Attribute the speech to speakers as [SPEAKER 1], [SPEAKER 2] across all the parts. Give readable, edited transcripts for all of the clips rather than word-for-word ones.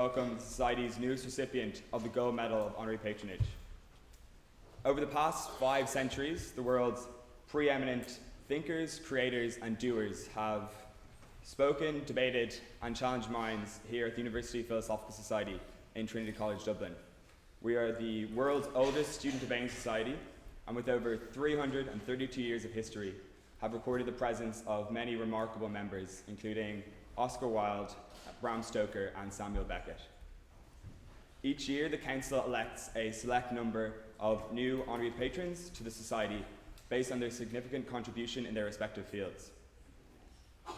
[SPEAKER 1] Welcome the Society's newest recipient of the Gold Medal of Honorary Patronage. Over the past 5 centuries, the world's preeminent thinkers, creators, and doers have spoken, debated, and challenged minds here at the University Philosophical Society in Trinity College Dublin. We are the world's oldest student debating society, and with over 332 years of history, have recorded the presence of many remarkable members, including Oscar Wilde, Bram Stoker, and Samuel Beckett. Each year, the Council elects a select number of new honorary patrons to the Society based on their significant contribution in their respective fields.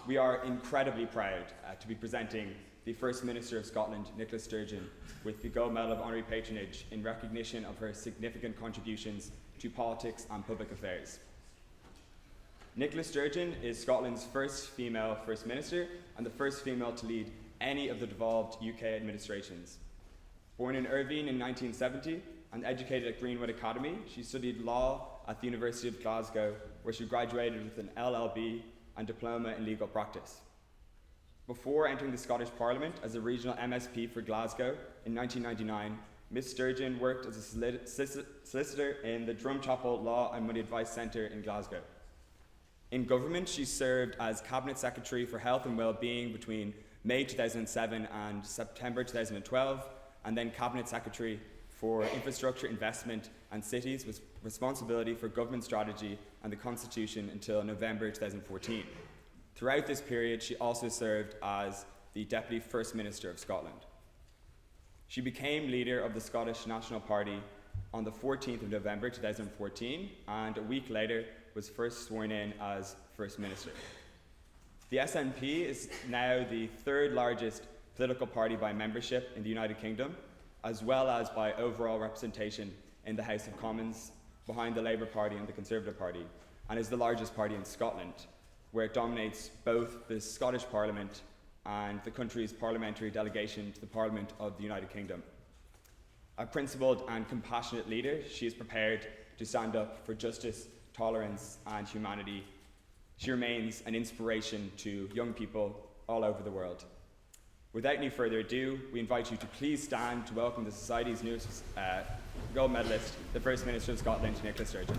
[SPEAKER 1] We are incredibly proud to be presenting the First Minister of Scotland, Nicola Sturgeon, with the Gold Medal of Honorary Patronage in recognition of her significant contributions to politics and public affairs. Nicola Sturgeon is Scotland's first female First Minister and the first female to lead any of the devolved UK administrations. Born in Irvine in 1970 and educated at Greenwood Academy, she studied law at the University of Glasgow, where she graduated with an LLB and diploma in legal practice. Before entering the Scottish Parliament as a regional MSP for Glasgow in 1999, Ms Sturgeon worked as a solicitor in the Drumchapel Law and Money Advice Centre in Glasgow. In government, she served as Cabinet Secretary for Health and Wellbeing between May 2007 and September 2012, and then Cabinet Secretary for Infrastructure, Investment and Cities with responsibility for government strategy and the Constitution until November 2014. Throughout this period, she also served as the Deputy First Minister of Scotland. She became leader of the Scottish National Party on the 14th of November 2014, and a week later was first sworn in as First Minister. The SNP is now the 3rd largest political party by membership in the United Kingdom, as well as by overall representation in the House of Commons, behind the Labour Party and the Conservative Party, and is the largest party in Scotland, where it dominates both the Scottish Parliament and the country's parliamentary delegation to the Parliament of the United Kingdom. A principled and compassionate leader, she is prepared to stand up for justice, tolerance, and humanity. She remains an inspiration to young people all over the world. Without any further ado, we invite you to please stand to welcome the Society's newest gold medalist, the First Minister of Scotland, Nicola Sturgeon.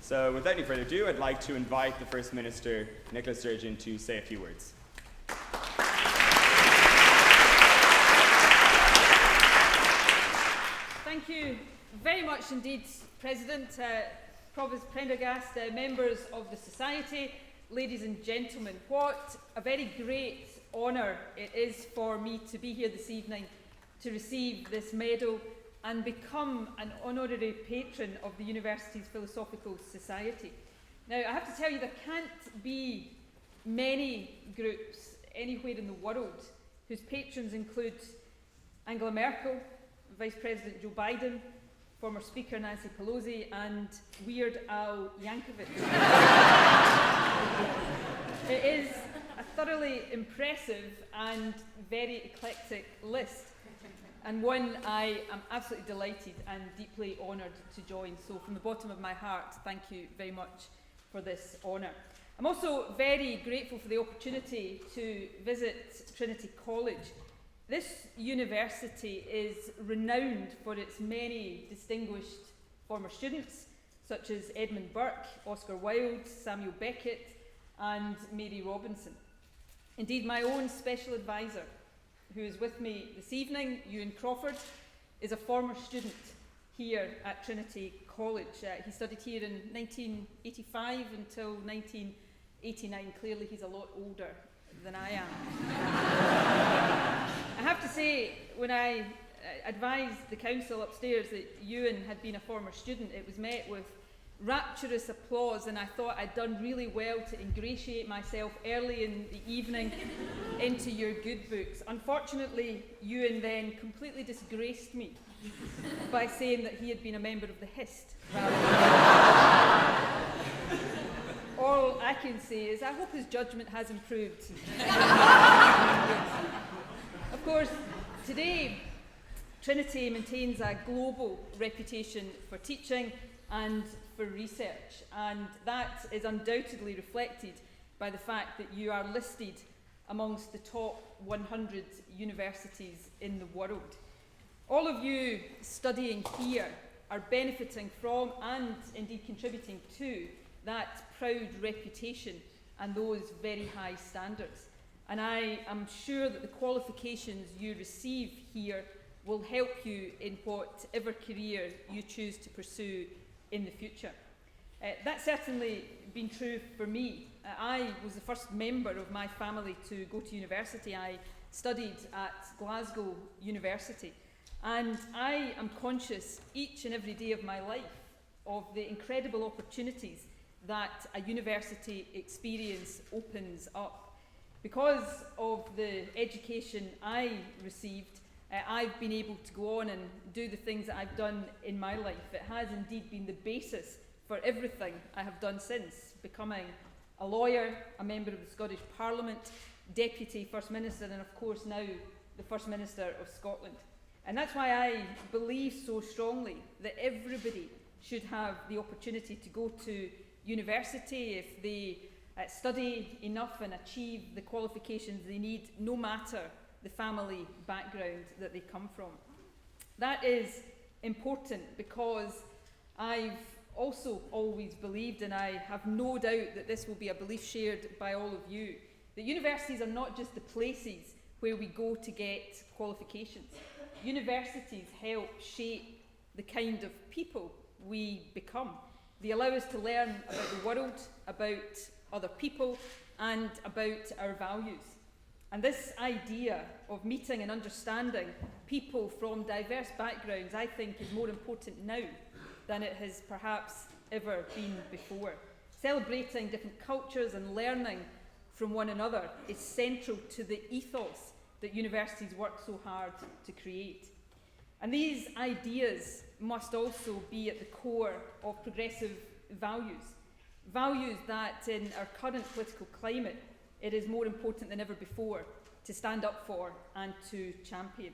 [SPEAKER 1] So without any further ado, I'd like to invite the First Minister, Nicola Sturgeon, to say a few words.
[SPEAKER 2] Thank you very much indeed, President, Provost Prendergast, members of the Society, ladies and gentlemen. What a very great honour it is for me to be here this evening to receive this medal and become an honorary patron of the University's Philosophical Society. Now, I have to tell you, there can't be many groups anywhere in the world whose patrons include Angela Merkel, Vice President Joe Biden, former Speaker Nancy Pelosi, and Weird Al Yankovic. It is a thoroughly impressive and very eclectic list, and one I am absolutely delighted and deeply honoured to join. So from the bottom of my heart, thank you very much for this honour. I'm also very grateful for the opportunity to visit Trinity College. This university is renowned for its many distinguished former students, such as Edmund Burke, Oscar Wilde, Samuel Beckett, and Mary Robinson. Indeed, my own special advisor, who is with me this evening, Ewan Crawford, is a former student here at Trinity College. He studied here in 1985 until 1989. Clearly he's a lot older than I am. I have to say, when I advised the council upstairs that Ewan had been a former student, it was met with rapturous applause, and I thought I'd done really well to ingratiate myself early in the evening into your good books. Unfortunately, Ewan then completely disgraced me by saying that he had been a member of the HIST. All I can say is I hope his judgment has improved. Of course, today Trinity maintains a global reputation for teaching and for research, and that is undoubtedly reflected by the fact that you are listed amongst the top 100 universities in the world. All of you studying here are benefiting from and indeed contributing to that proud reputation and those very high standards. And I am sure that the qualifications you receive here will help you in whatever career you choose to pursue in the future. That's certainly been true for me. I was the first member of my family to go to university. I studied at Glasgow University, and I am conscious each and every day of my life of the incredible opportunities that a university experience opens up. Because of the education I received, I've been able to go on and do the things that I've done in my life. It has indeed been the basis for everything I have done since, becoming a lawyer, a member of the Scottish Parliament, Deputy First Minister, and of course now the First Minister of Scotland. And that's why I believe so strongly that everybody should have the opportunity to go to university if they study enough and achieve the qualifications they need, no matter the family background that they come from. That is important because I've also always believed, and I have no doubt that this will be a belief shared by all of you, that universities are not just the places where we go to get qualifications. Universities help shape the kind of people we become. They allow us to learn about the world, about other people, and about our values. And this idea of meeting and understanding people from diverse backgrounds, I think, is more important now than it has perhaps ever been before. Celebrating different cultures and learning from one another is central to the ethos that universities work so hard to create. And these ideas must also be at the core of progressive values. Values that in our current political climate, it is more important than ever before to stand up for and to champion.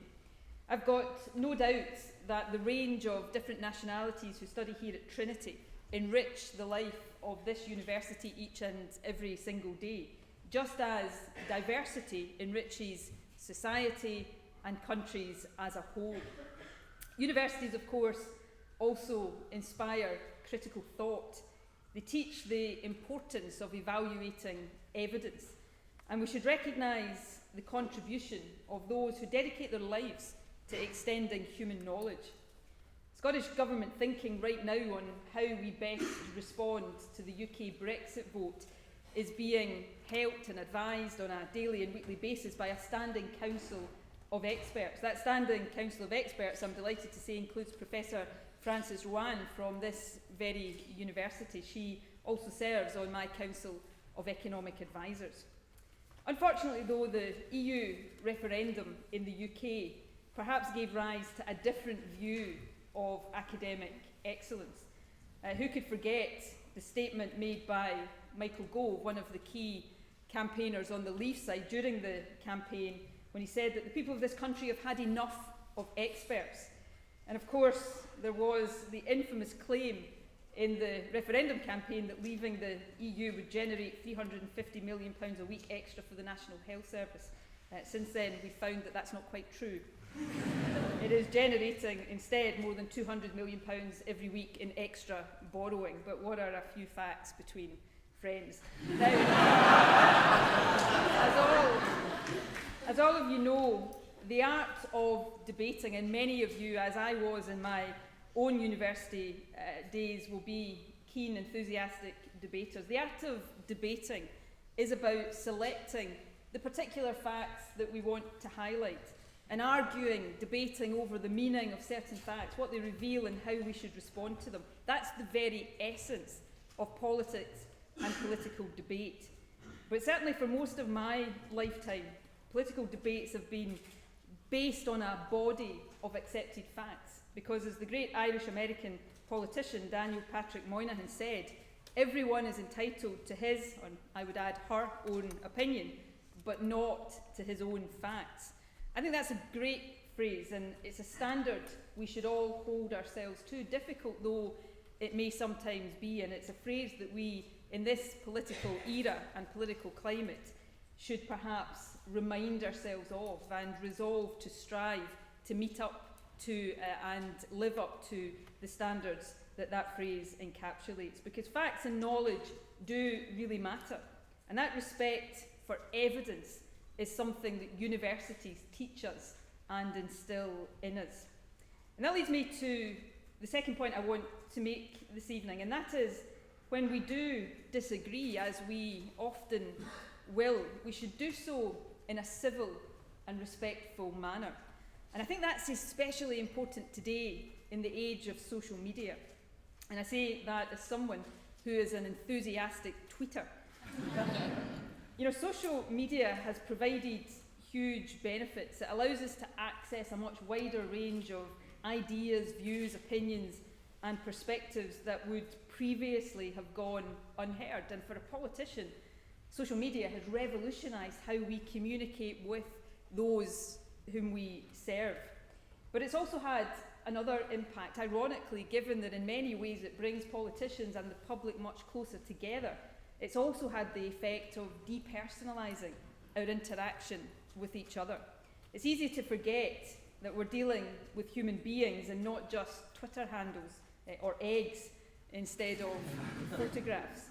[SPEAKER 2] I've got no doubt that the range of different nationalities who study here at Trinity enrich the life of this university each and every single day, just as diversity enriches society and countries as a whole. Universities, of course, also inspire critical thought. They teach the importance of evaluating evidence, and we should recognise the contribution of those who dedicate their lives to extending human knowledge. Scottish Government thinking right now on how we best respond to the UK Brexit vote is being helped and advised on a daily and weekly basis by a standing council of experts. That standing council of experts, I'm delighted to say, includes Professor Frances Rowan from this very university. She also serves on my Council of Economic Advisors. Unfortunately, though, the EU referendum in the UK perhaps gave rise to a different view of academic excellence. Who could forget the statement made by Michael Gove, one of the key campaigners on the Leave side during the campaign, when he said that the people of this country have had enough of experts. And of course, there was the infamous claim in the referendum campaign that leaving the EU would generate £350 million a week extra for the National Health Service. Since then, we've found that that's not quite true. It is generating instead more than £200 million every week in extra borrowing. But what are a few facts between friends? Now, as all of you know, the art of debating, and many of you, as I was in my own university days will be keen, enthusiastic debaters. The art of debating is about selecting the particular facts that we want to highlight and arguing, debating over the meaning of certain facts, what they reveal and how we should respond to them. That's the very essence of politics and political debate. But certainly for most of my lifetime, political debates have been based on a body of accepted facts, because as the great Irish-American politician Daniel Patrick Moynihan said, everyone is entitled to his, or I would add her, own opinion, but not to his own facts. I think that's a great phrase, and it's a standard we should all hold ourselves to, difficult though it may sometimes be, and it's a phrase that we, in this political era and political climate, should perhaps remind ourselves of and resolve to strive to meet up to and live up to the standards that that phrase encapsulates. Because facts and knowledge do really matter, and that respect for evidence is something that universities teach us and instill in us. And that leads me to the second point I want to make this evening, and that is, when we do disagree, as we often will, we should do so in a civil and respectful manner. And I think that's especially important today in the age of social media. And I say that as someone who is an enthusiastic tweeter. You know, social media has provided huge benefits. It allows us to access a much wider range of ideas, views, opinions, and perspectives that would previously have gone unheard. And for a politician, social media has revolutionised how we communicate with those whom we serve. But it's also had another impact, ironically, given that in many ways it brings politicians and the public much closer together. It's also had the effect of depersonalising our interaction with each other. It's easy to forget that we're dealing with human beings and not just Twitter handles or eggs instead of photographs.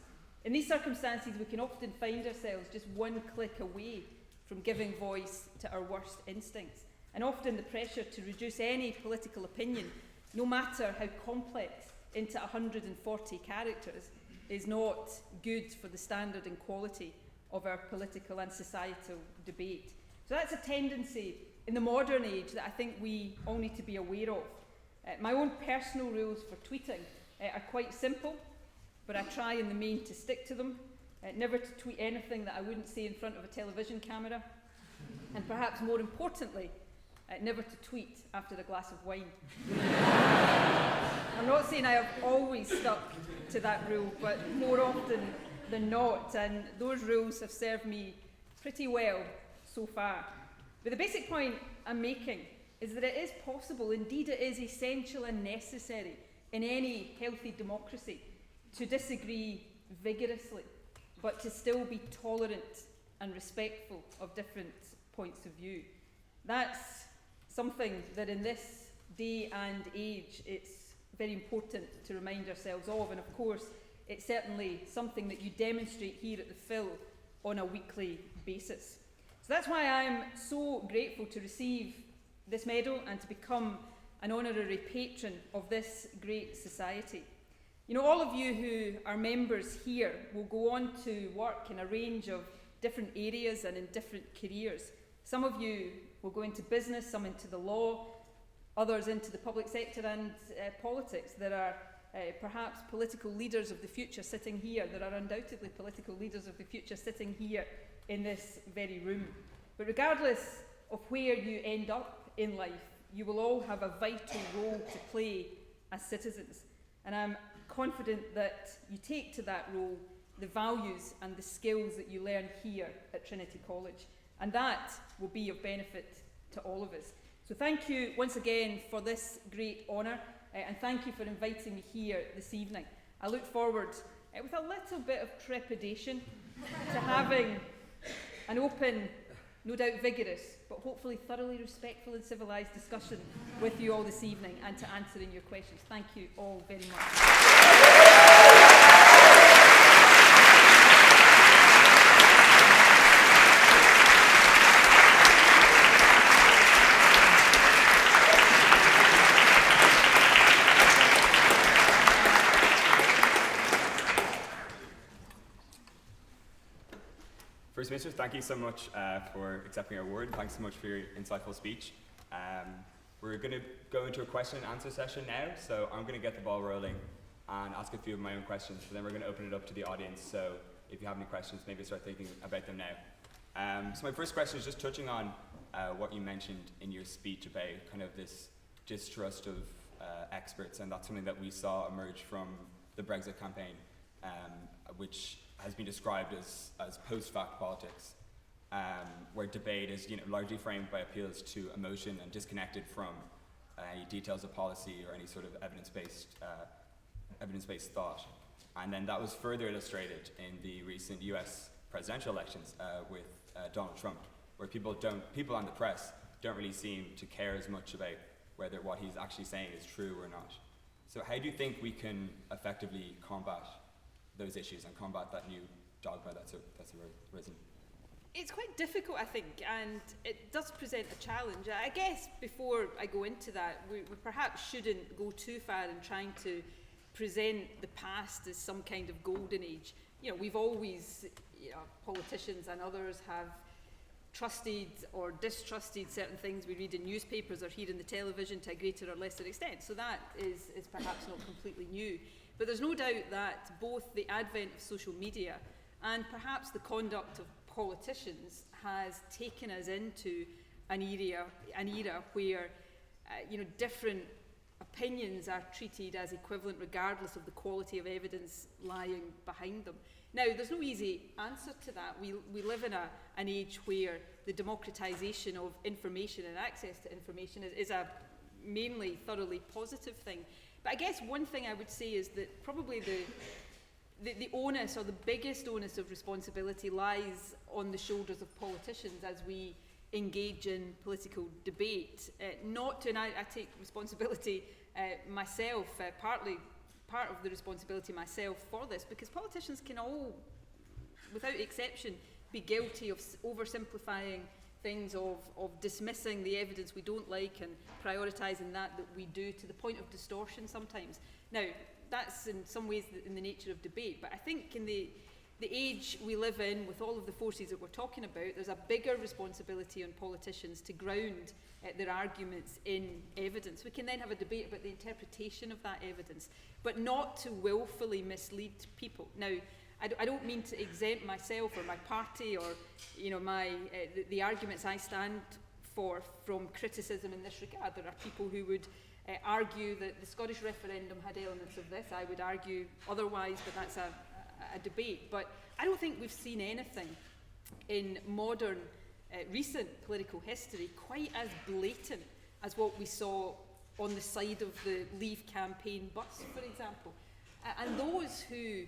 [SPEAKER 2] In these circumstances, we can often find ourselves just one click away from giving voice to our worst instincts. And often the pressure to reduce any political opinion, no matter how complex, into 140 characters is not good for the standard and quality of our political and societal debate. So that's a tendency in the modern age that I think we all need to be aware of. My own personal rules for tweeting are quite simple, but I try in the main to stick to them. Never to tweet anything that I wouldn't say in front of a television camera. And perhaps more importantly, never to tweet after a glass of wine. I'm not saying I have always stuck to that rule, but more often than not, and those rules have served me pretty well so far. But the basic point I'm making is that it is possible, indeed it is essential and necessary in any healthy democracy, to disagree vigorously, but to still be tolerant and respectful of different points of view. That's something that in this day and age it's very important to remind ourselves of, and of course it's certainly something that you demonstrate here at the Phil on a weekly basis. So that's why I'm so grateful to receive this medal and to become an honorary patron of this great society. You know, all of you who are members here will go on to work in a range of different areas and in different careers. Some of you will go into business, some into the law, others into the public sector and politics. There are perhaps political leaders of the future sitting here. There are undoubtedly political leaders of the future sitting here in this very room. But regardless of where you end up in life, you will all have a vital role to play as citizens. And I'm confident that you take to that role the values and the skills that you learn here at Trinity College. And that will be of benefit to all of us. So thank you once again for this great honour, and thank you for inviting me here this evening. I look forward, with a little bit of trepidation, to having an open, no doubt vigorous, but hopefully thoroughly respectful and civilised discussion with you all this evening, and to answering your questions. Thank you all very much.
[SPEAKER 1] First Minister, thank you so much for accepting our award. Thanks so much for your insightful speech. We're going to go into a question and answer session now, so I'm going to get the ball rolling and ask a few of my own questions, but then we're going to open it up to the audience, so if you have any questions, maybe start thinking about them now. So my first question is just touching on what you mentioned in your speech about kind of this distrust of experts, and that's something that we saw emerge from the Brexit campaign, which has been described as post-fact politics, where debate is largely framed by appeals to emotion and disconnected from any details of policy or any sort of evidence-based thought. And then that was further illustrated in the recent US presidential elections with Donald Trump, where people and the press don't really seem to care as much about whether what he's actually saying is true or not. So how do you think we can effectively combat those issues and combat that new dogma that's arisen?
[SPEAKER 2] It's quite difficult, I think, and it does present a challenge. I guess before I go into that, we perhaps shouldn't go too far in trying to present the past as some kind of golden age. We've always, politicians and others have trusted or distrusted certain things we read in newspapers or hear in the television to a greater or lesser extent. So that is perhaps not completely new. But there's no doubt that both the advent of social media and perhaps the conduct of politicians has taken us into an era where different opinions are treated as equivalent regardless of the quality of evidence lying behind them. Now, there's no easy answer to that. We live in an age where the democratisation of information and access to information is a mainly thoroughly positive thing. But I guess one thing I would say is that probably the onus, or the biggest onus of responsibility, lies on the shoulders of politicians as we engage in political debate. And I take responsibility myself, part of the responsibility myself for this, because politicians can all, without exception, be guilty of oversimplifying things, of dismissing the evidence we don't like and prioritising that we do to the point of distortion sometimes. Now, that's in some ways in the nature of debate, but I think in the age we live in, with all of the forces that we're talking about, there's a bigger responsibility on politicians to ground their arguments in evidence. We can then have a debate about the interpretation of that evidence, but not to willfully mislead people. Now, I don't mean to exempt myself or my party or the arguments I stand for from criticism in this regard. There are people who would argue that the Scottish referendum had elements of this. I would argue otherwise, but that's a debate. But I don't think we've seen anything in modern recent political history quite as blatant as what we saw on the side of the Leave campaign bus, for example. And those who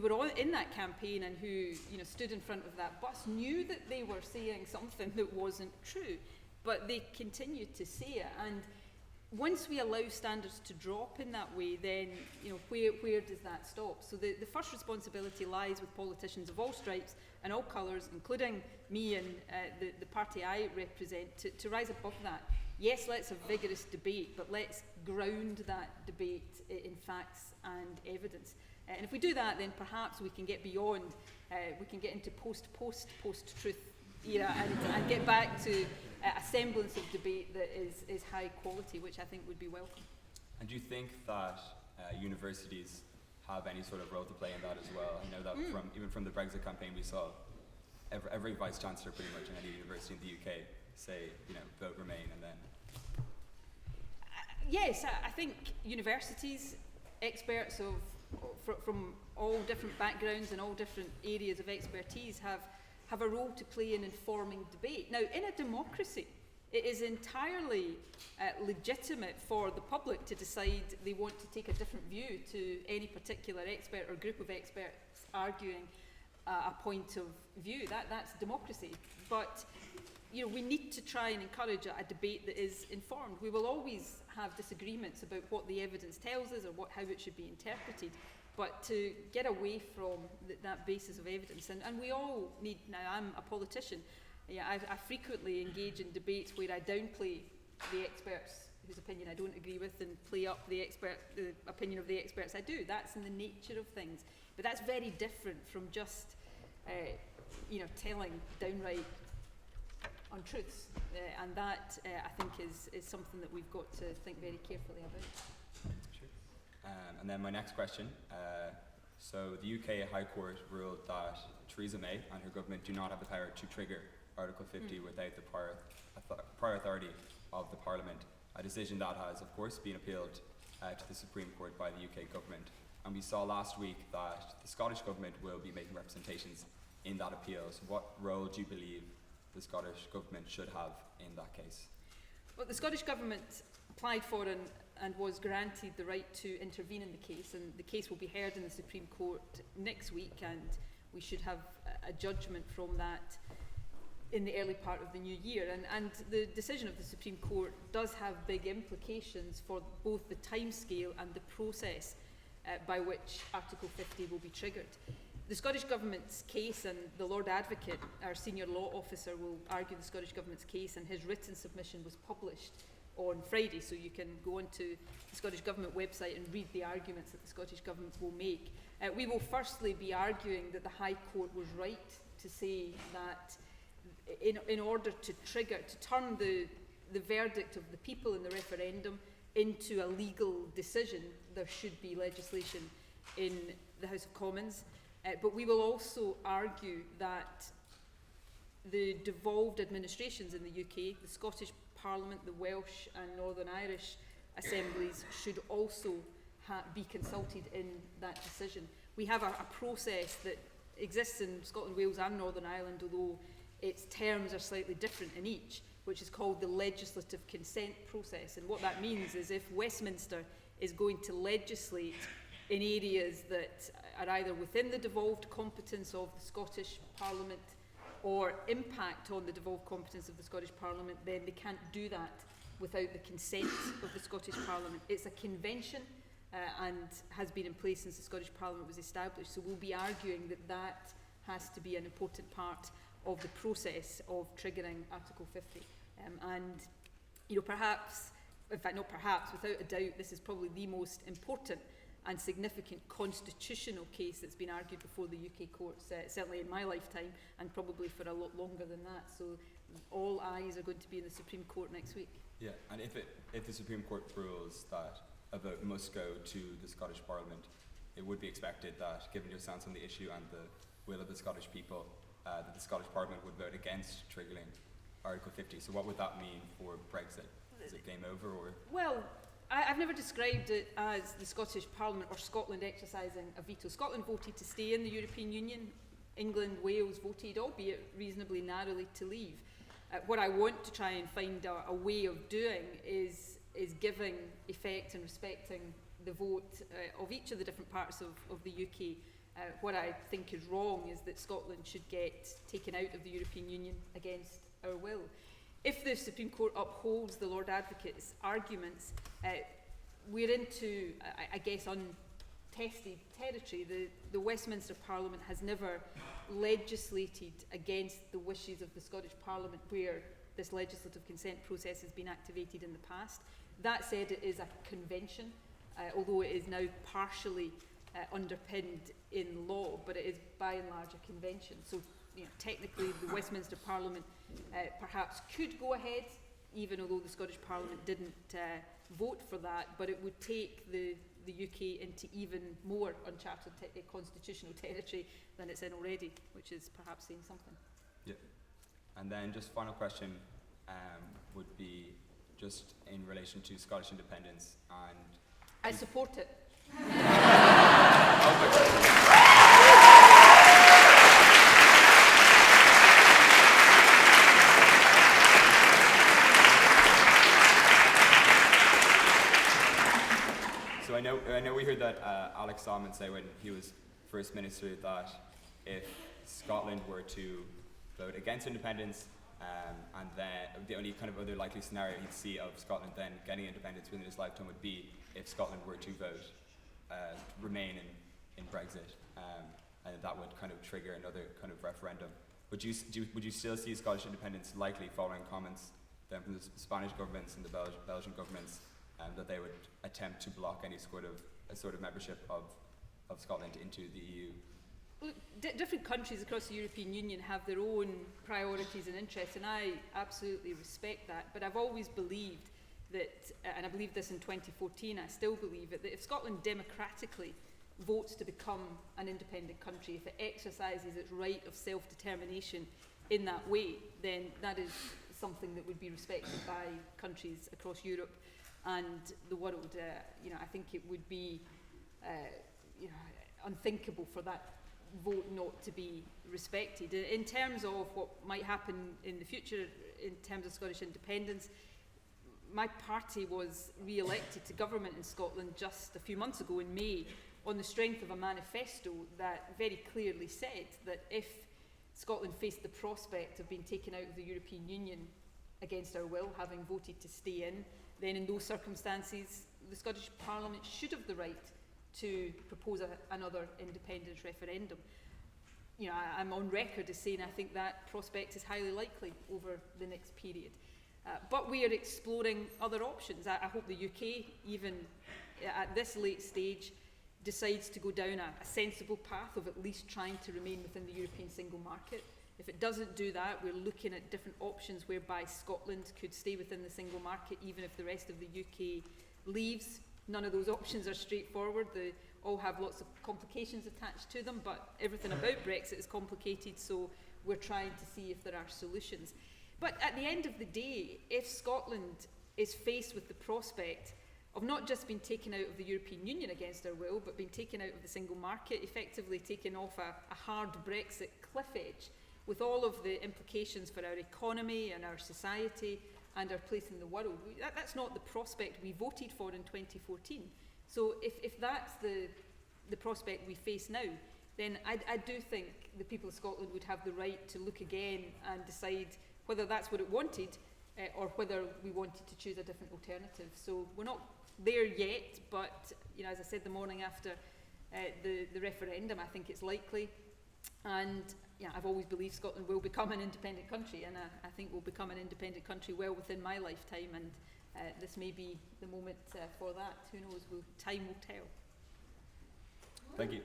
[SPEAKER 2] were in that campaign and who stood in front of that bus knew that they were saying something that wasn't true, but they continued to say it. And once we allow standards to drop in that way, then where does that stop? So the first responsibility lies with politicians of all stripes and all colours, including me and the party I represent, to rise above that. Yes, let's have vigorous debate, but let's ground that debate in facts and evidence. And if we do that, then perhaps we can get beyond, we can get into post-truth era and get back to a semblance of debate that is high quality, which I think would be welcome.
[SPEAKER 1] And do you think that universities have any sort of role to play in that as well? I know that even from the Brexit campaign, we saw every vice chancellor pretty much in any university in the UK say, vote Remain, and then.
[SPEAKER 2] Yes, I think universities, experts from all different backgrounds and all different areas of expertise have a role to play in informing debate. Now, in a democracy, it is entirely legitimate for the public to decide they want to take a different view to any particular expert or group of experts arguing a point of view. That's democracy. But we need to try and encourage a debate that is informed. We will always have disagreements about what the evidence tells us or how it should be interpreted. But to get away from that basis of evidence, and we all need, now I'm a politician, I frequently engage in debates where I downplay the experts whose opinion I don't agree with and play up the opinion of the experts I do. That's in the nature of things. But that's very different from just telling downright untruths, and that I think is something that we've got to think very carefully about.
[SPEAKER 1] Sure. And then my next question. So the UK High Court ruled that Theresa May and her government do not have the power to trigger Article 50 without the prior authority of the Parliament, a decision that has, of course, been appealed to the Supreme Court by the UK government. And we saw last week that the Scottish government will be making representations in that appeal. So what role do you believe the Scottish government should have in that case?
[SPEAKER 2] Well, the Scottish government applied for and was granted the right to intervene in the case, and the case will be heard in the Supreme Court next week, and we should have a judgment from that in the early part of the new year. And the decision of the Supreme Court does have big implications for both the timescale and the process by which Article 50 will be triggered. The Scottish Government's case, and the Lord Advocate, our senior law officer, will argue the Scottish Government's case, and his written submission was published on Friday, so you can go onto the Scottish Government website and read the arguments that the Scottish Government will make. We will firstly be arguing that the High Court was right to say that in order to turn the verdict of the people in the referendum into a legal decision, there should be legislation in the House of Commons. But we will also argue that the devolved administrations in the UK, the Scottish Parliament, the Welsh and Northern Irish assemblies, should also be consulted in that decision. We have a process that exists in Scotland, Wales and Northern Ireland, although its terms are slightly different in each, which is called the legislative consent process. And what that means is if Westminster is going to legislate in areas that are either within the devolved competence of the Scottish Parliament or impact on the devolved competence of the Scottish Parliament, then they can't do that without the consent of the Scottish Parliament. It's a convention and has been in place since the Scottish Parliament was established, so we'll be arguing that that has to be an important part of the process of triggering Article 50. Perhaps, in fact not perhaps, without a doubt, this is probably the most important and significant constitutional case that's been argued before the UK courts, certainly in my lifetime, and probably for a lot longer than that. So all eyes are going to be in the Supreme Court next week.
[SPEAKER 1] Yeah, and if the Supreme Court rules that a vote must go to the Scottish Parliament, it would be expected that, given your stance on the issue and the will of the Scottish people, that the Scottish Parliament would vote against triggering Article 50. So what would that mean for Brexit? Is it game over, or?
[SPEAKER 2] Well, I've never described it as the Scottish Parliament or Scotland exercising a veto. Scotland voted to stay in the European Union. England, Wales voted, albeit reasonably narrowly, to leave. What I want to try and find a way of doing is giving effect and respecting the vote of each of the different parts of the UK. What I think is wrong is that Scotland should get taken out of the European Union against our will. If the Supreme Court upholds the Lord Advocate's arguments, we're into, I guess, untested territory. The Westminster Parliament has never legislated against the wishes of the Scottish Parliament where this legislative consent process has been activated in the past. That said, it is a convention, although it is now partially underpinned in law, but it is by and large a convention. So, technically the Westminster Parliament perhaps could go ahead, even although the Scottish Parliament didn't vote for that, but it would take the UK into even more uncharted constitutional territory than it's in already, which is perhaps saying something.
[SPEAKER 1] Yeah. And then just final question would be just in relation to Scottish independence, and
[SPEAKER 2] I support it.
[SPEAKER 1] So I know we heard that Alex Salmond say when he was First Minister that if Scotland were to vote against independence, and then the only kind of other likely scenario he'd see of Scotland then getting independence within his lifetime would be if Scotland were to vote remain in Brexit, and that would kind of trigger another kind of referendum. Would you still see Scottish independence likely, following comments then from the Spanish governments and the Belgian governments, that they would attempt to block any sort of membership of Scotland into the EU?
[SPEAKER 2] Look, different countries across the European Union have their own priorities and interests, and I absolutely respect that. But I've always believed that, and I believed this in 2014, I still believe it, that if Scotland democratically votes to become an independent country, if it exercises its right of self-determination in that way, then that is something that would be respected by countries across Europe and the world. I think it would be unthinkable for that vote not to be respected. In terms of what might happen in the future in terms of Scottish independence, my party was re-elected to government in Scotland just a few months ago in May on the strength of a manifesto that very clearly said that if Scotland faced the prospect of being taken out of the European Union against our will, having voted to stay in, then in those circumstances the Scottish Parliament should have the right to propose another independence referendum. I'm on record as saying I think that prospect is highly likely over the next period. But we are exploring other options. I hope the UK, even at this late stage, decides to go down a sensible path of at least trying to remain within the European single market. If it doesn't do that, we're looking at different options whereby Scotland could stay within the single market even if the rest of the UK leaves. None of those options are straightforward. They all have lots of complications attached to them, but everything about Brexit is complicated, so we're trying to see if there are solutions. But at the end of the day, if Scotland is faced with the prospect of not just being taken out of the European Union against our will, but being taken out of the single market, effectively taken off a hard Brexit cliff edge, with all of the implications for our economy and our society and our place in the world. That's not the prospect we voted for in 2014. So if that's the prospect we face now, then I do think the people of Scotland would have the right to look again and decide whether that's what it wanted or whether we wanted to choose a different alternative. So we're not there yet, but as I said the morning after the referendum, I think it's likely. And I've always believed Scotland will become an independent country, and I think will become an independent country well within my lifetime, and this may be the moment for that. Who knows? Time will tell.
[SPEAKER 1] Thank you.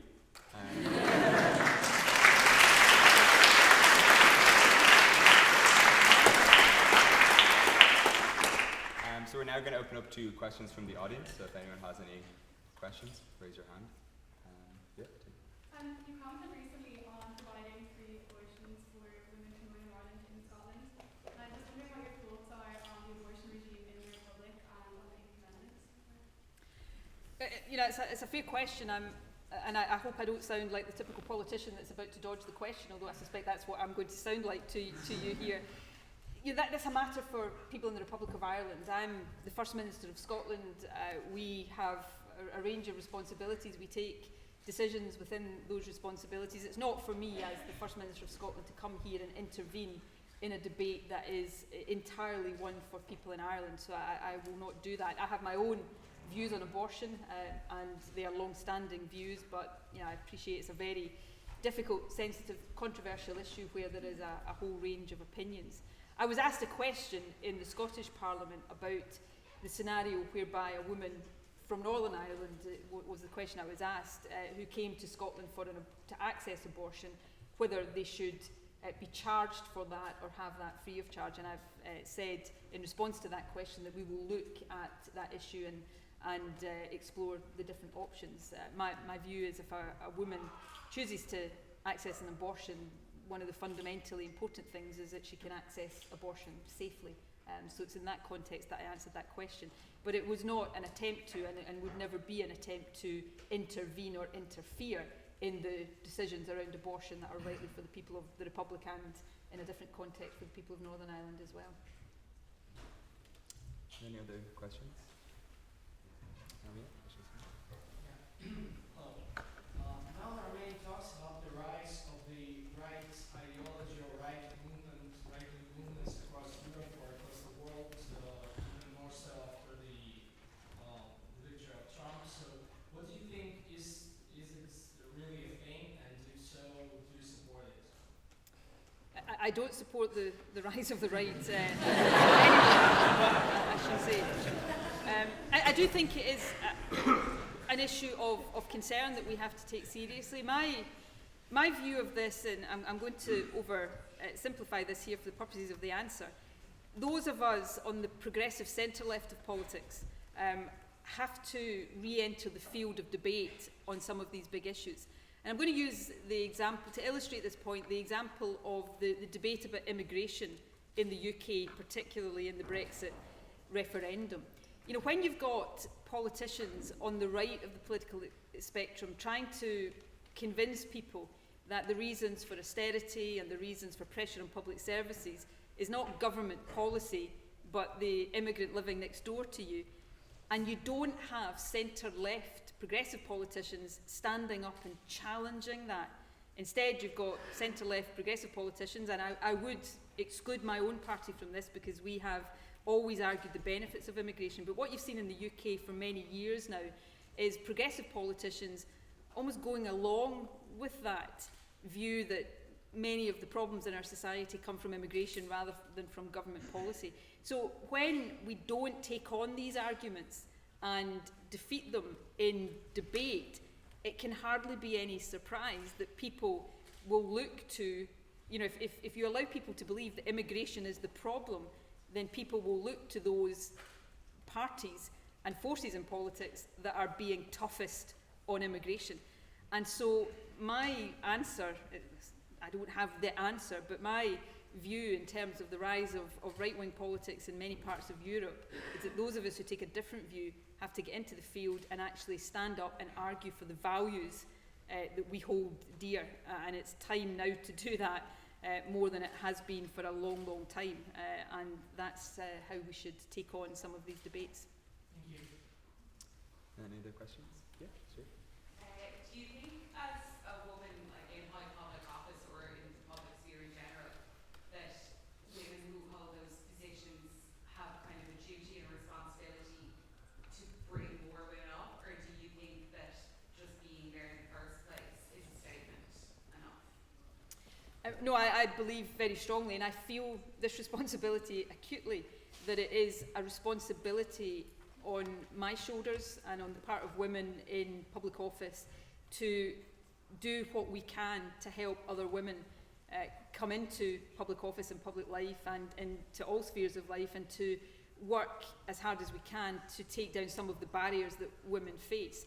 [SPEAKER 1] So we're now going to open up to questions from the audience. So if anyone has any questions, raise your hand.
[SPEAKER 3] You commented recently on providing free abortions for women in Northern Ireland in Scotland. And I'm just wondering what your thoughts are on the abortion regime in the Republic and what the amendments.
[SPEAKER 2] It's a fair question. And I hope I don't sound like the typical politician that's about to dodge the question, although I suspect that's what I'm going to sound like to you here. That's a matter for people in the Republic of Ireland. I'm the First Minister of Scotland. We have a range of responsibilities. We take decisions within those responsibilities. It's not for me as the First Minister of Scotland to come here and intervene in a debate that is entirely one for people in Ireland, so I will not do that. I have my own views on abortion and they are long-standing views, but I appreciate it's a very difficult, sensitive, controversial issue where there is a whole range of opinions. I was asked a question in the Scottish Parliament about the scenario whereby a woman from Northern Ireland, was the question I was asked, who came to Scotland to access abortion, whether they should be charged for that or have that free of charge. And I've said in response to that question that we will look at that issue and explore the different options. My view is if a woman chooses to access an abortion, one of the fundamentally important things is that she can access abortion safely. So it's in that context that I answered that question. But it was not an attempt to, and would never be an attempt to intervene or interfere in the decisions around abortion that are rightly for the people of the Republic and in a different context for the people of Northern Ireland as well.
[SPEAKER 1] Any other questions?
[SPEAKER 4] Now there are many talks about the rise of the right ideology or right movements across Europe or across the world, even more so after the victory of Trump. So what do you think is it really a thing, and if so, do you support it?
[SPEAKER 2] I don't support the rise of the right. I should say. I do think it is an issue of concern that we have to take seriously. My My view of this, and I'm going to simplify this here for the purposes of the answer, those of us on the progressive centre-left of politics have to re-enter the field of debate on some of these big issues. And I'm going to use the example, to illustrate this point, the example of the debate about immigration in the UK, particularly in the Brexit referendum. You know, when you've got politicians on the right of the political spectrum trying to convince people that the reasons for austerity and the reasons for pressure on public services is not government policy, but the immigrant living next door to you, and you don't have centre-left progressive politicians standing up and challenging that. Instead, you've got centre-left progressive politicians, and I would exclude my own party from this because we have always argued the benefits of immigration. But what you've seen in the UK for many years now is progressive politicians almost going along with that view that many of the problems in our society come from immigration rather than from government policy. So when we don't take on these arguments and defeat them in debate, it can hardly be any surprise that people will look to, you know, if you allow people to believe that immigration is the problem, then people will look to those parties and forces in politics that are being toughest on immigration. And so my answer, I don't have the answer, but my view in terms of the rise of right-wing politics in many parts of Europe is that those of us who take a different view have to get into the field and actually stand up and argue for the values that we hold dear. And it's time now to do that more than it has been for a long, long time. And that's how we should take on some of these debates.
[SPEAKER 4] Thank you.
[SPEAKER 1] Any other questions? Yeah, sure.
[SPEAKER 5] Do you think, as a woman, like in high public office or in the public sphere in general, that women who hold those positions have kind of a duty and responsibility to bring more women up, or do you think that just being there in the first place is a statement enough?
[SPEAKER 2] No, I believe very strongly, and I feel this responsibility acutely, that it is a responsibility on my shoulders and on the part of women in public office to do what we can to help other women come into public office and public life and into all spheres of life, and to work as hard as we can to take down some of the barriers that women face.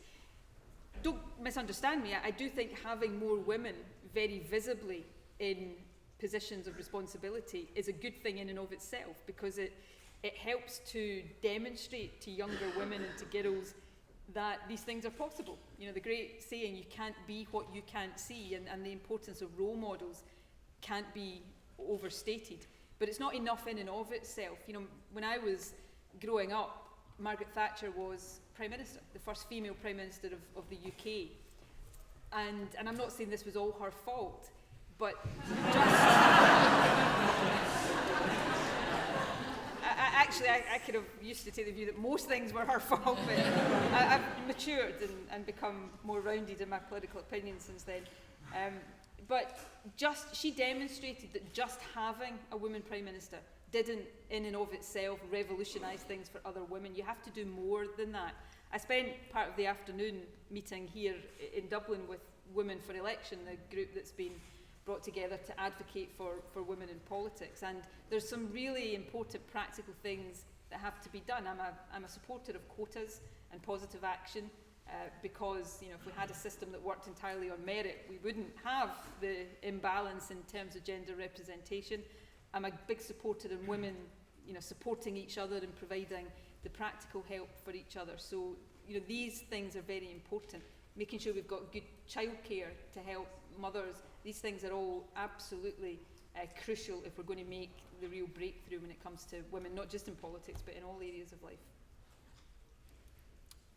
[SPEAKER 2] Don't misunderstand me, I do think having more women very visibly in positions of responsibility is a good thing in and of itself, because it helps to demonstrate to younger women and to girls that these things are possible. You know, the great saying, you can't be what you can't see, and the importance of role models can't be overstated. But it's not enough in and of itself. You know, when I was growing up, Margaret Thatcher was Prime Minister, the first female Prime Minister of the UK. And I'm not saying this was all her fault, but I could have used to take the view that most things were her fault, but I've matured and become more rounded in my political opinions since then. But she demonstrated that just having a woman Prime Minister didn't in and of itself revolutionise things for other women. You have to do more than that. I spent part of the afternoon meeting here in Dublin with Women for Election, the group that's been brought together to advocate for women in politics, and there's some really important practical things that have to be done. I'm a supporter of quotas and positive action because, you know, if we had a system that worked entirely on merit, we wouldn't have the imbalance in terms of gender representation. I'm a big supporter of women, you know, supporting each other and providing the practical help for each other. So, you know, these things are very important. Making sure we've got good childcare to help mothers. These things are all absolutely crucial if we're going to make the real breakthrough when it comes to women, not just in politics, but in all areas of life.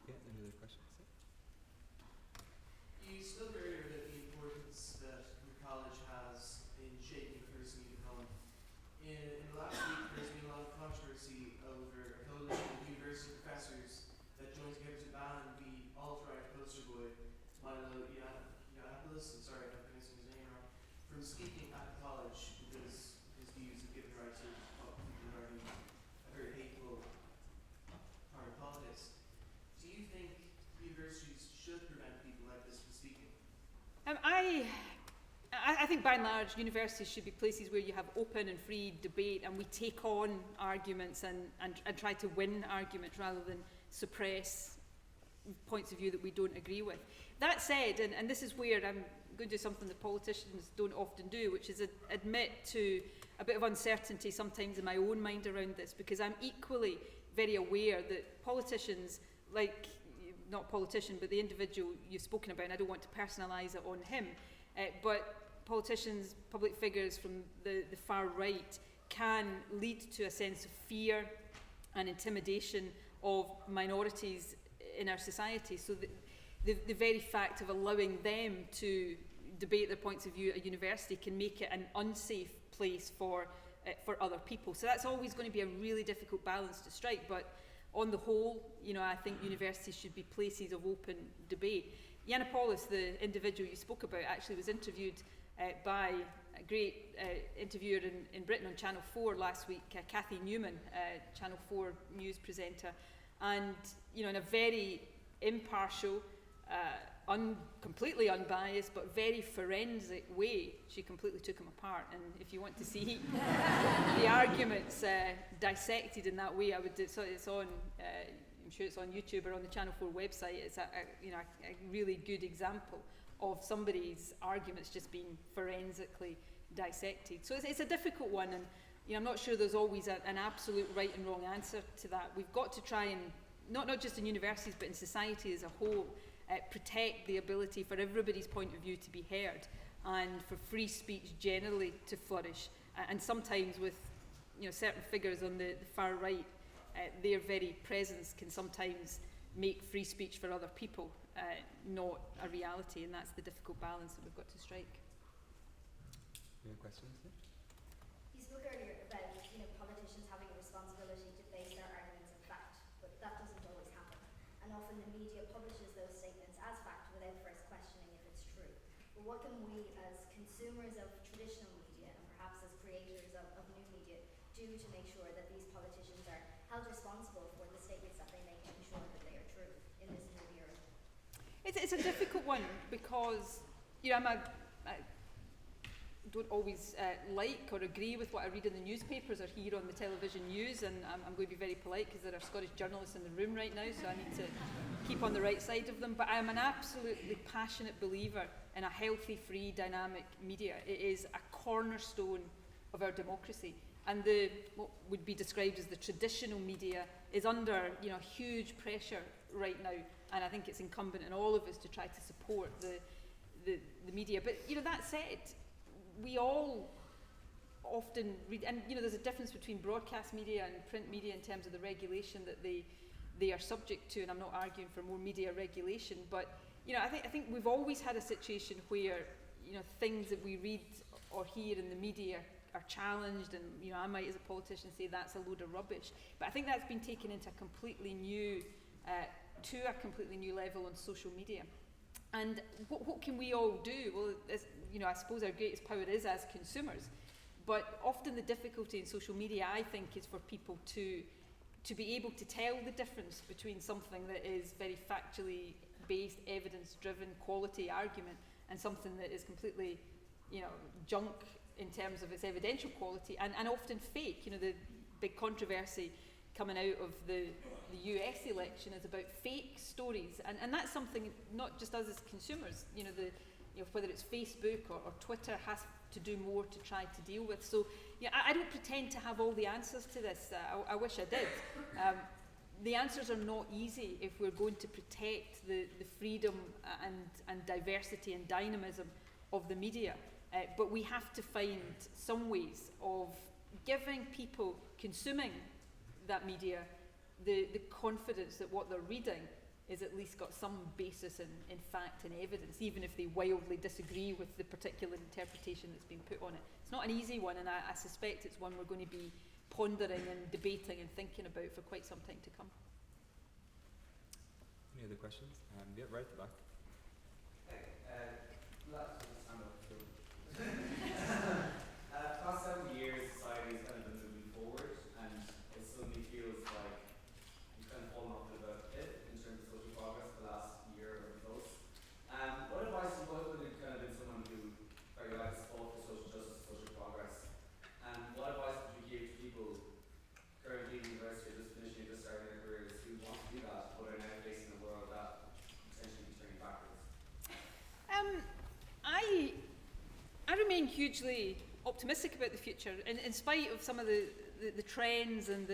[SPEAKER 1] Yeah, any other questions?
[SPEAKER 6] You spoke earlier about the importance that the college has in shaping the person you become. In the last week, there's been a lot of controversy over a coalition of university professors that joined together to ban the alt-right poster boy, Milo Yiannopoulos, I'm sorry if I'm pronouncing his name wrong, from speaking at the college because his views have given rise to people regarding a very hateful part of politics. Do you think universities should prevent people like this from speaking?
[SPEAKER 2] I think by and large universities should be places where you have open and free debate, and we take on arguments and try to win arguments rather than suppress points of view that we don't agree with. That said, and this is where I'm going to do something that politicians don't often do, which is admit to a bit of uncertainty sometimes in my own mind around this, because I'm equally very aware that politicians, like, not politician, but the individual you've spoken about, and I don't want to personalise it on him, but politicians, public figures from the far right can lead to a sense of fear and intimidation of minorities in our society. So the very fact of allowing them to debate their points of view at a university can make it an unsafe place for other people. So that's always going to be a really difficult balance to strike. But on the whole, you know, I think universities should be places of open debate. Yiannopoulos, the individual you spoke about, actually was interviewed by a great interviewer in Britain on Channel 4 last week, Cathy Newman, Channel 4 news presenter, and, you know, in a very impartial, completely unbiased, but very forensic way, she completely took him apart. And if you want to see the arguments dissected in that way, I would do so. It's on, I'm sure it's on YouTube or on the Channel 4 website. It's a really good example of somebody's arguments just being forensically dissected. So it's a difficult one, and, you know, I'm not sure there's always an absolute right and wrong answer to that. We've got to try and, not just in universities, but in society as a whole, protect the ability for everybody's point of view to be heard, and for free speech generally to flourish. And sometimes with, you know, certain figures on the far right, their very presence can sometimes make free speech for other people not a reality, and that's the difficult balance that we've got to strike.
[SPEAKER 1] Any questions?
[SPEAKER 7] You spoke earlier about, you know, politicians having a responsibility to base their arguments on fact, but that doesn't always happen. And often the media publishes those statements as fact without first questioning if it's true. But what can we, as consumers of traditional media, and perhaps as creators of new media, do to make sure that these politicians are held responsible for the statements that they make and ensure that they are true in this new era?
[SPEAKER 2] It's a difficult one because, you know, I don't always like or agree with what I read in the newspapers or hear on the television news, and I'm going to be very polite because there are Scottish journalists in the room right now, so I need to keep on the right side of them. But I'm an absolutely passionate believer in a healthy, free, dynamic media. It is a cornerstone of our democracy, and what would be described as the traditional media is under, you know, huge pressure right now, and I think it's incumbent on all of us to try to support the media. But, you know, that said, we all often read, and, you know, there's a difference between broadcast media and print media in terms of the regulation that they are subject to, and I'm not arguing for more media regulation, but, you know, I think we've always had a situation where, you know, things that we read or hear in the media are challenged, and, you know, I might as a politician say that's a load of rubbish, but I think that's been taken into a completely new level on social media. And what can we all do? Well, you know, I suppose our greatest power is as consumers, but often the difficulty in social media, I think, is for people to be able to tell the difference between something that is very factually based, evidence-driven, quality argument, and something that is completely, you know, junk in terms of its evidential quality, and often fake. You know, the big controversy coming out of the US election is about fake stories, and that's something not just us as consumers, you know, whether it's Facebook or Twitter has to do more to try to deal with. So, yeah, I don't pretend to have all the answers to this. I wish I did. The answers are not easy if we're going to protect the freedom and diversity and dynamism of the media. But we have to find some ways of giving people consuming that media the confidence that what they're reading is at least got some basis in fact and evidence, even if they wildly disagree with the particular interpretation that's been put on it. It's not an easy one, and I suspect it's one we're going to be pondering and debating and thinking about for quite some time to come.
[SPEAKER 1] Any other questions? Yeah, right at the back.
[SPEAKER 8] Past several years, society has kind of been moving forward, and it suddenly feels like you've kind of fallen off the bit in terms of social progress the last year or close. What advice would you kind of been someone who very likes
[SPEAKER 2] remain hugely optimistic about the future, in spite of some of the trends and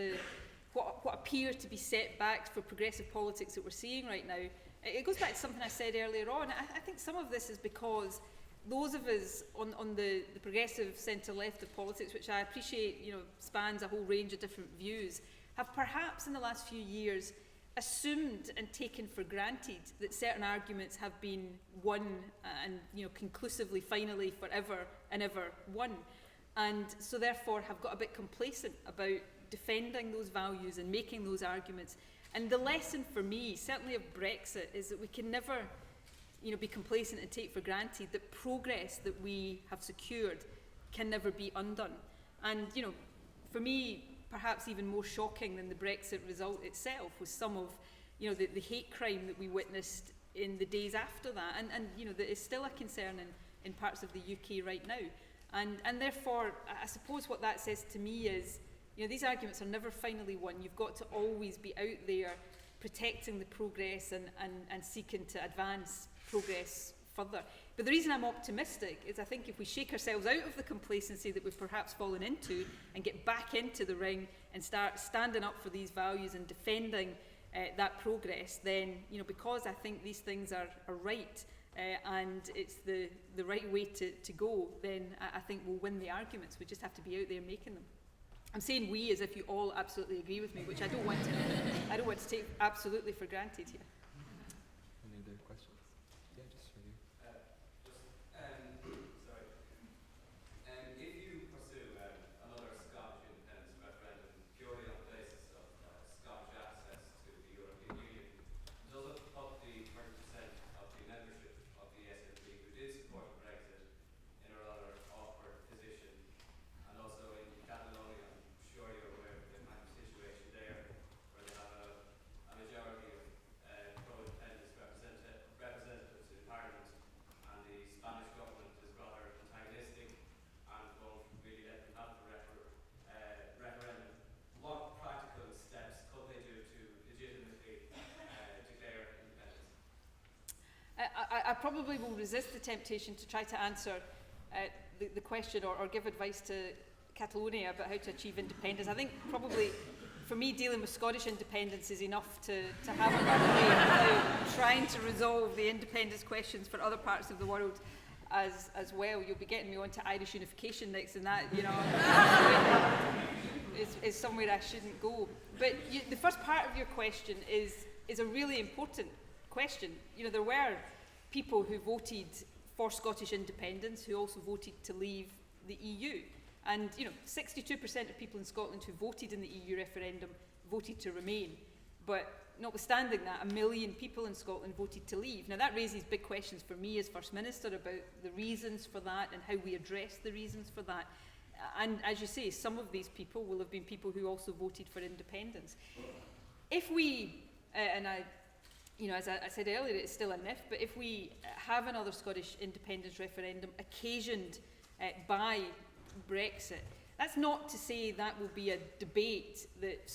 [SPEAKER 2] what appear to be setbacks for progressive politics that we're seeing right now. It goes back to something I said earlier on. I think some of this is because those of us on the progressive centre-left of politics, which I appreciate, spans a whole range of different views, have perhaps in the last few years assumed and taken for granted that certain arguments have been won and conclusively, finally, forever and ever won, and so therefore have got a bit complacent about defending those values and making those arguments. And the lesson for me, certainly of Brexit, is that we can never be complacent and take for granted that progress that we have secured can never be undone. And for me, perhaps even more shocking than the Brexit result itself was some of the hate crime that we witnessed in the days after that, and that is still a concern in parts of the UK right now. And therefore, I suppose what that says to me is, these arguments are never finally won. You've got to always be out there protecting the progress and seeking to advance progress further. But the reason I'm optimistic is I think if we shake ourselves out of the complacency that we've perhaps fallen into and get back into the ring and start standing up for these values and defending that progress, then, because I think these things are right and it's the right way to go, then I think we'll win the arguments. We just have to be out there making them. I'm saying we as if you all absolutely agree with me, which I don't want to take absolutely for granted here.
[SPEAKER 1] Any other questions? Yeah, just for you.
[SPEAKER 8] If you pursue another Scottish independence referendum purely on the basis of Scottish access to the European Union, does it put the 30% of the membership of the SNP who did support Brexit in a rather awkward position? And also in Catalonia, I'm sure you're aware of the kind of situation there, where they have a majority of pro-independence representatives in Parliament, and the Spanish government is rather antagonistic and won't really let them have the referendum. What practical steps could they do to legitimately declare independence?
[SPEAKER 2] I probably will resist the temptation to try to answer the question or give advice to Catalonia about how to achieve independence. I think probably for me dealing with Scottish independence is enough to have another way without trying to resolve the independence questions for other parts of the world as well. You'll be getting me onto Irish unification next, and that is somewhere I shouldn't go. But the first part of your question is a really important question. There were people who voted for Scottish independence who also voted to leave the EU. And 62% of people in Scotland who voted in the EU referendum voted to remain. But notwithstanding that, 1 million people in Scotland voted to leave. Now that raises big questions for me as First Minister about the reasons for that and how we address the reasons for that. And as you say, some of these people will have been people who also voted for independence. If we, as I said earlier, it's still a myth, but if we have another Scottish independence referendum occasioned by Brexit, that's not to say that will be a debate that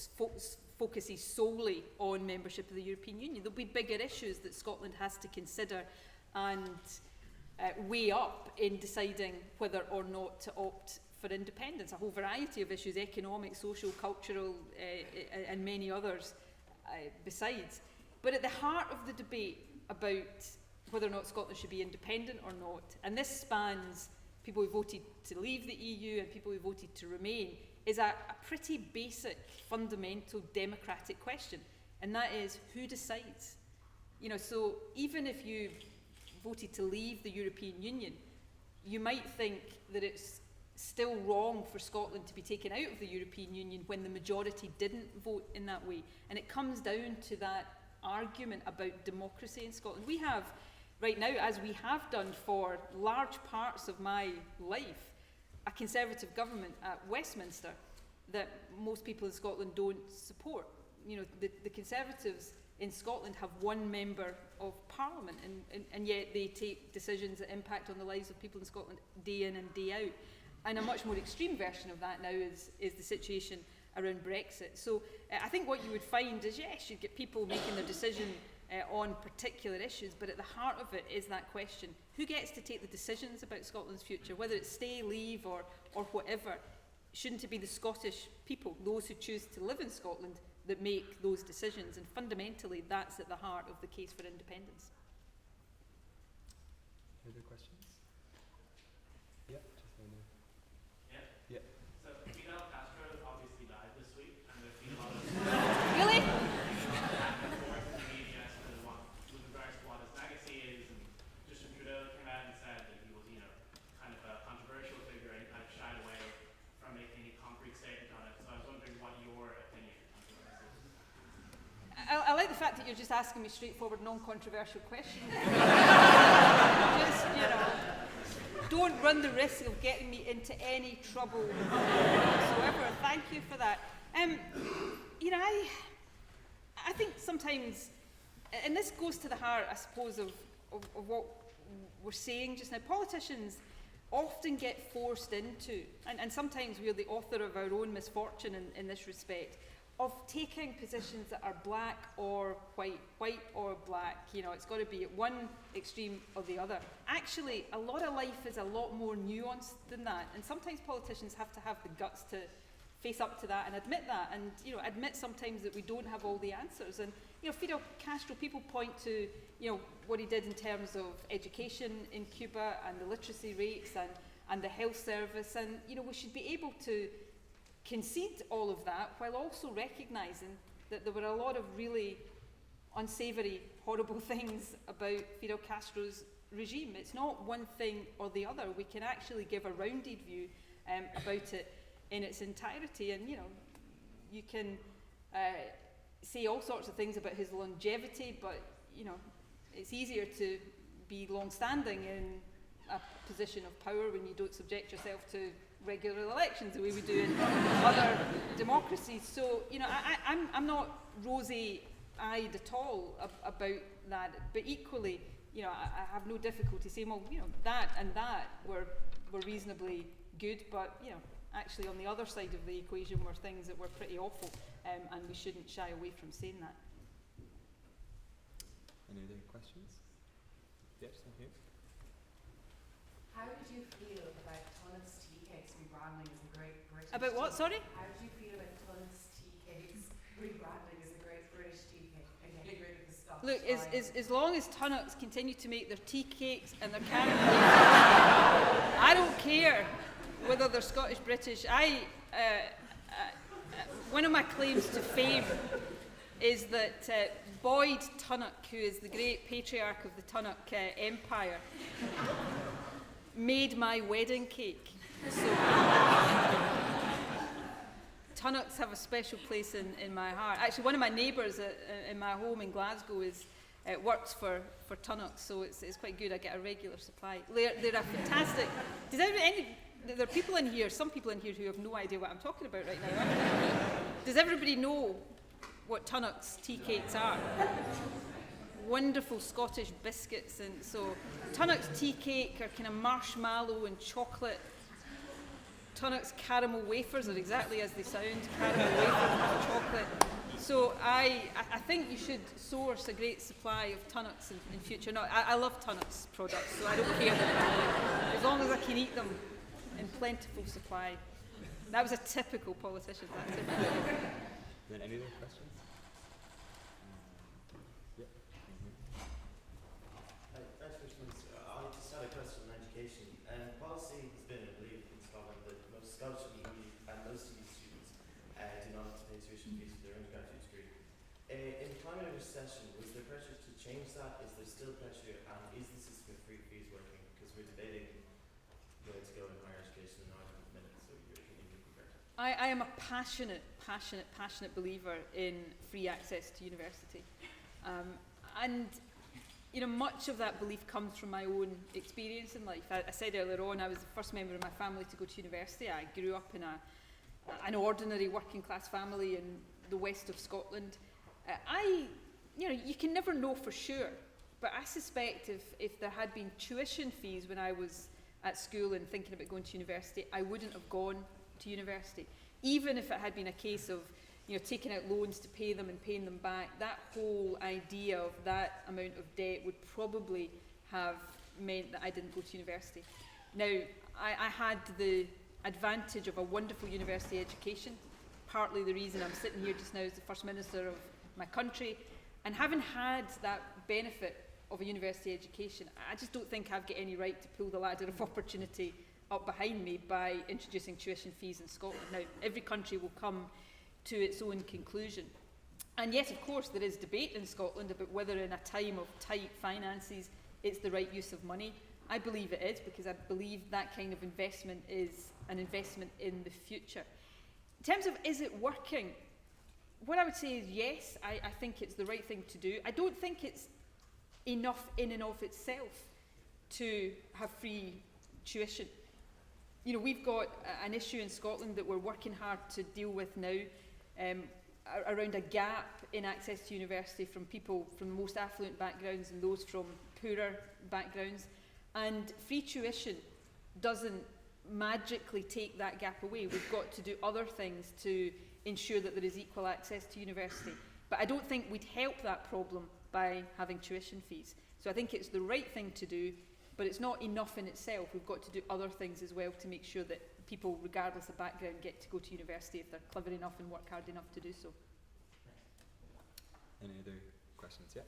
[SPEAKER 2] focuses solely on membership of the European Union. There'll be bigger issues that Scotland has to consider and weigh up in deciding whether or not to opt for independence. A whole variety of issues, economic, social, cultural, and many others besides. But at the heart of the debate about whether or not Scotland should be independent or not, and this spans people who voted to leave the EU and people who voted to remain, is a pretty basic, fundamental democratic question. And that is, who decides? So even if you voted to leave the European Union, you might think that it's still wrong for Scotland to be taken out of the European Union when the majority didn't vote in that way. And it comes down to that argument about democracy in Scotland. We have, right now, as we have done for large parts of my life, a Conservative government at Westminster that most people in Scotland don't support. The Conservatives in Scotland have one member of Parliament, and yet they take decisions that impact on the lives of people in Scotland day in and day out. And a much more extreme version of that now is the situation around Brexit. So I think what you would find is, yes, you'd get people making their decision on particular issues, but at the heart of it is that question: who gets to take the decisions about Scotland's future, whether it's stay, leave, or whatever? Shouldn't it be the Scottish people, those who choose to live in Scotland, that make those decisions? And fundamentally, that's at the heart of the case for independence.
[SPEAKER 9] Other questions? Yeah, just one there.
[SPEAKER 10] Yeah.
[SPEAKER 9] Yeah.
[SPEAKER 10] So Fidel Castro obviously died this week, and there's been a lot of
[SPEAKER 2] Really?
[SPEAKER 10] back and forth in the media as to with regards to what his legacy is. And Justin Trudeau came out and said that he was, kind of a controversial figure, and he kind of shied away from making any concrete statement on it. So I was wondering what your opinion on this is.
[SPEAKER 2] I like the fact that you're just asking me straightforward, non-controversial questions. Just, don't run the risk of getting me into any trouble whatsoever. Thank you for that. I think sometimes, and this goes to the heart, I suppose, of what we're saying just now. Politicians often get forced into, and sometimes we're the author of our own misfortune in this respect, of taking positions that are black or white or black. It's got to be at one extreme or the other. Actually, a lot of life is a lot more nuanced than that, and sometimes politicians have to have the guts to face up to that and admit that, and admit sometimes that we don't have all the answers. And Fidel Castro, people point to what he did in terms of education in Cuba and the literacy rates and the health service, and we should be able to concede all of that while also recognising that there were a lot of really unsavoury, horrible things about Fidel Castro's regime. It's not one thing or the other. We can actually give a rounded view about it in its entirety, and you can say all sorts of things about his longevity, but it's easier to be long-standing in a position of power when you don't subject yourself to regular elections the way we do in other democracies. So I'm not rosy-eyed at all about that, but equally I have no difficulty saying, well, that and that were reasonably good, but actually on the other side of the equation were things that were pretty awful, and we shouldn't shy away from saying that.
[SPEAKER 9] Any other questions? Yes, thank you.
[SPEAKER 11] How did you feel about Tunnocks tea cakes rebranding as a great British
[SPEAKER 2] About what,
[SPEAKER 11] tea
[SPEAKER 2] sorry?
[SPEAKER 11] How did you feel about Tunnocks tea cakes rebranding as a great British tea cake and getting rid of the Scottish
[SPEAKER 2] Look,
[SPEAKER 11] line?
[SPEAKER 2] as long as Tunnocks continue to make their tea cakes and their caramel, I don't care whether they're Scottish, British. One of my claims to fame is that Boyd Tunnock, who is the great patriarch of the Tunnock Empire, made my wedding cake. So Tunnocks have a special place in my heart. Actually, one of my neighbours in my home in Glasgow works for Tunnocks, so it's quite good. I get a regular supply. They're a fantastic. There are people in here, some people in here who have no idea what I'm talking about right now. Does everybody know what Tunnocks tea cakes are? Wonderful Scottish biscuits, and so Tunnocks tea cake are kind of marshmallow and chocolate. Tunnocks caramel wafers are exactly as they sound, caramel wafers with chocolate. So I think you should source a great supply of Tunnocks in future. No, I love Tunnocks products, so I don't care as long as I can eat them in plentiful supply. That was a typical politician. That's it.
[SPEAKER 9] Then any other questions? Yeah.
[SPEAKER 12] Thanks, Richmond. I just had a question on education. Policy has been, I believe, in Scotland that most Scottish and most EU students do not have to pay tuition fees for their undergraduate degree. In the climate of recession, was there pressure to change that? Is there still pressure? And is the system of free fees working? Because we're debating where to go in higher education in Ireland at the minute, so your opinion would be great.
[SPEAKER 2] I am a passionate believer in free access to university. And much of that belief comes from my own experience in life. I said earlier on, I was the first member of my family to go to university. I grew up in an ordinary working class family in the west of Scotland. You can never know for sure, but I suspect if there had been tuition fees when I was at school and thinking about going to university, I wouldn't have gone to university. Even if it had been a case of, taking out loans to pay them and paying them back, that whole idea of that amount of debt would probably have meant that I didn't go to university. Now, I had the advantage of a wonderful university education, partly the reason I'm sitting here just now as the First Minister of my country, and having had that benefit of a university education, I just don't think I've got any right to pull the ladder of opportunity up behind me by introducing tuition fees in Scotland. Now, every country will come to its own conclusion. And yes, of course, there is debate in Scotland about whether in a time of tight finances it's the right use of money. I believe it is, because I believe that kind of investment is an investment in the future. In terms of is it working, what I would say is yes, I think it's the right thing to do. I don't think it's enough in and of itself to have free tuition. We've got an issue in Scotland that we're working hard to deal with now, around a gap in access to university from people from the most affluent backgrounds and those from poorer backgrounds. And free tuition doesn't magically take that gap away. We've got to do other things to ensure that there is equal access to university. But I don't think we'd help that problem by having tuition fees. So I think it's the right thing to do, but it's not enough in itself. We've got to do other things as well to make sure that people, regardless of background, get to go to university if they're clever enough and work hard enough to do so.
[SPEAKER 1] Any other questions? Yeah.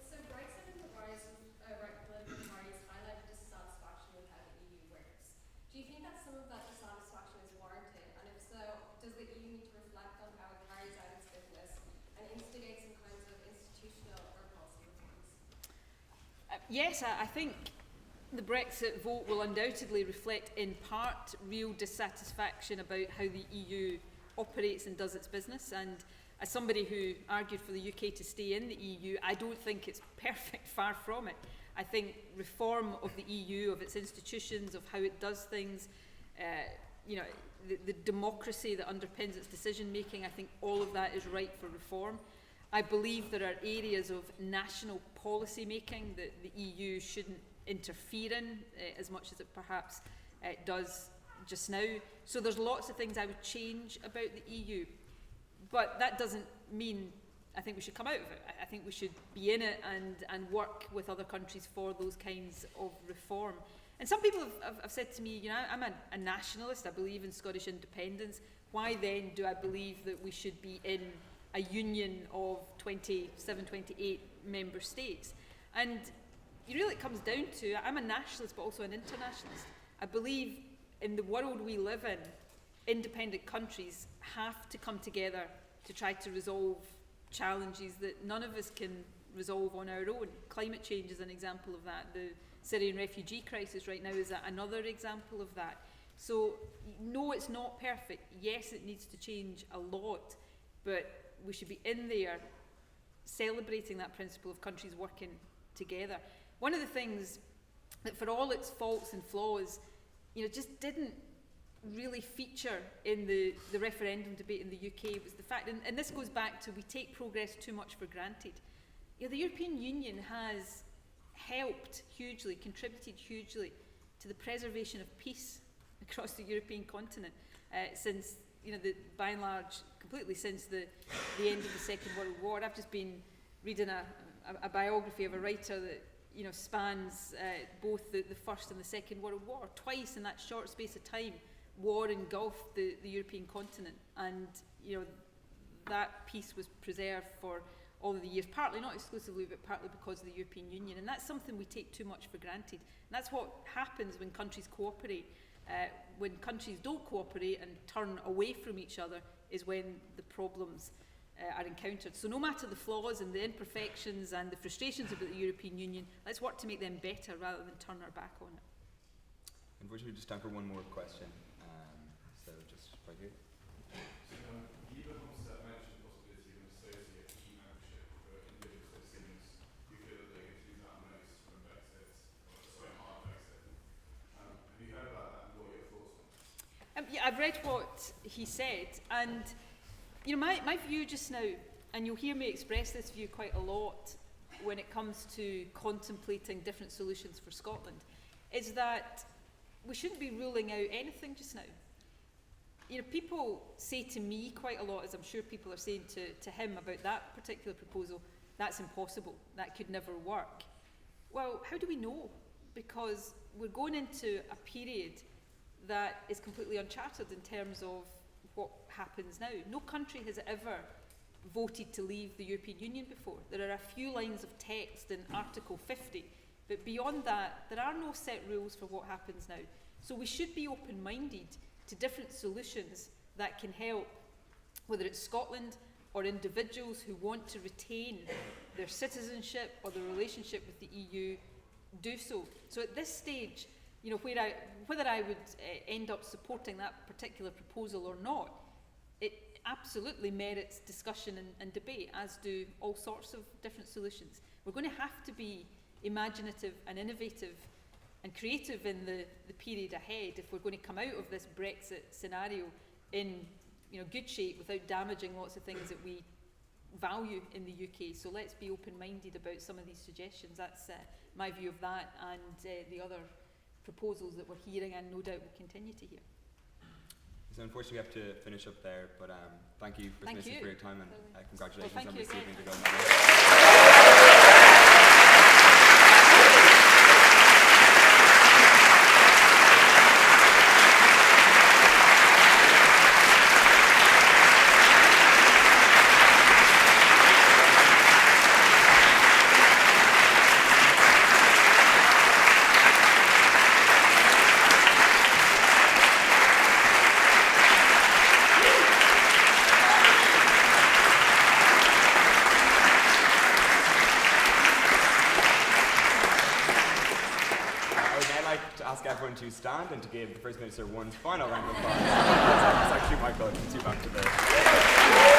[SPEAKER 3] So Brexit and the rise of right political parties highlighted dissatisfaction with how the EU works. Do you think that some of that dissatisfaction is warranted? And if so, does the EU need to reflect on how it carries out its business and instigate some kinds of institutional or policy reforms?
[SPEAKER 2] Yes, I think the Brexit vote will undoubtedly reflect in part real dissatisfaction about how the EU operates and does its business. And as somebody who argued for the UK to stay in the EU, I don't think it's perfect, far from it. I think reform of the EU, of its institutions, of how it does things, the democracy that underpins its decision making, I think all of that is ripe for reform. I believe there are areas of national policy making that the EU shouldn't interfere in as much as it perhaps does just now. So there's lots of things I would change about the EU. But that doesn't mean I think we should come out of it. I think we should be in it and work with other countries for those kinds of reform. And some people have said to me, I'm a nationalist, I believe in Scottish independence. Why then do I believe that we should be in a union of 27, 28 member states? And really it comes down to, I'm a nationalist but also an internationalist. I believe in the world we live in, independent countries have to come together to try to resolve challenges that none of us can resolve on our own. Climate change is an example of that. The Syrian refugee crisis right now is another example of that. So, no, it's not perfect. Yes, it needs to change a lot, but we should be in there celebrating that principle of countries working together. One of the things that, for all its faults and flaws, just didn't really feature in the referendum debate in the UK was the fact, and this goes back to we take progress too much for granted. The European Union has helped hugely, contributed hugely to the preservation of peace across the European continent since, by and large, completely since the end of the Second World War. I've just been reading a biography of a writer that spans both the First and the Second World War. Twice in that short space of time, war engulfed the European continent, and that peace was preserved for all of the years, partly, not exclusively, but partly because of the European Union. And that's something we take too much for granted. And that's what happens when countries cooperate. When countries don't cooperate and turn away from each other is when the problems are encountered. So no matter the flaws and the imperfections and the frustrations about the European Union, let's work to make them better rather than turn our back on it.
[SPEAKER 1] Unfortunately, just time for one more question. So just right here.
[SPEAKER 13] Liebe Homestead mentioned the possibility of an associate EU membership for individual citizens who feel that they get to lose out most from Brexit, or hard Brexit. Have you heard about that and what are your thoughts on that?
[SPEAKER 2] Yeah, I've read what he said, and my view just now, and you'll hear me express this view quite a lot when it comes to contemplating different solutions for Scotland, is that we shouldn't be ruling out anything just now. People say to me quite a lot, as I'm sure people are saying to him about that particular proposal, that's impossible, that could never work. Well, how do we know? Because we're going into a period that is completely uncharted in terms of what happens now. No country has ever voted to leave the European Union before. There are a few lines of text in Article 50, but beyond that, there are no set rules for what happens now. So we should be open-minded to different solutions that can help, whether it's Scotland or individuals who want to retain their citizenship or their relationship with the EU, do so. So at this stage, whether I would end up supporting that particular proposal or not, it absolutely merits discussion and debate, as do all sorts of different solutions. We're going to have to be imaginative and innovative and creative in the period ahead if we're going to come out of this Brexit scenario in good shape without damaging lots of things that we value in the UK. So let's be open-minded about some of these suggestions. That's my view of that and the other proposals that we're hearing and no doubt will continue to hear.
[SPEAKER 1] So unfortunately we have to finish up there, but thank you for your time, and congratulations on receiving the gold medal. Everyone to stand and to give the First Minister one final round of applause. Thanks, Michael. Back to the